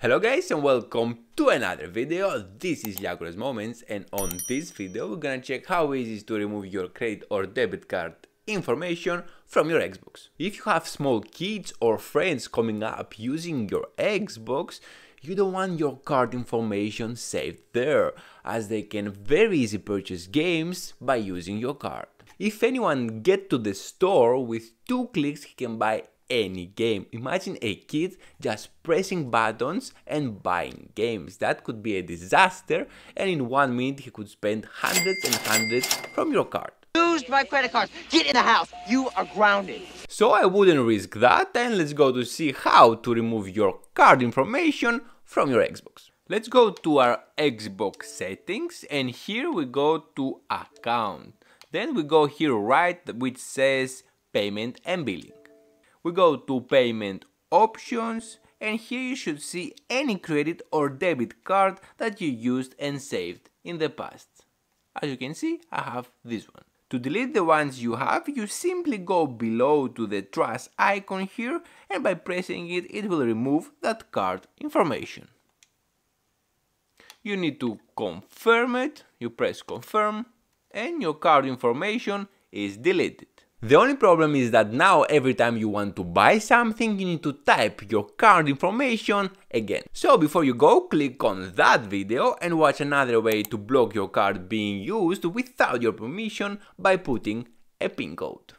Hello guys and welcome to another video. This is Yakuras Moments, and on this video we're gonna check how easy it is to remove your credit or debit card information from your Xbox. If you have small kids or friends coming up using your Xbox, you don't want your card information saved there, as they can very easily purchase games by using your card. If anyone gets to the store with 2 clicks, he can buy any game. Imagine a kid just pressing buttons and buying games. That could be a disaster, and in 1 minute he could spend hundreds and hundreds from your card. Used my credit cards. Get in the house. You are grounded. So I wouldn't risk that, and let's go to see how to remove your card information from your Xbox. Let's go to our Xbox settings, and here we go to account. Then we go here right, which says payment and billing. We go to payment options, and here you should see any credit or debit card that you used and saved in the past. As you can see, I have this one. To delete the ones you have, you simply go below to the trash icon here, and by pressing it, it will remove that card information. You need to confirm it, you press confirm, and your card information is deleted. The only problem is that now every time you want to buy something, you need to type your card information again. So before you go, click on that video and watch another way to block your card being used without your permission by putting a PIN code.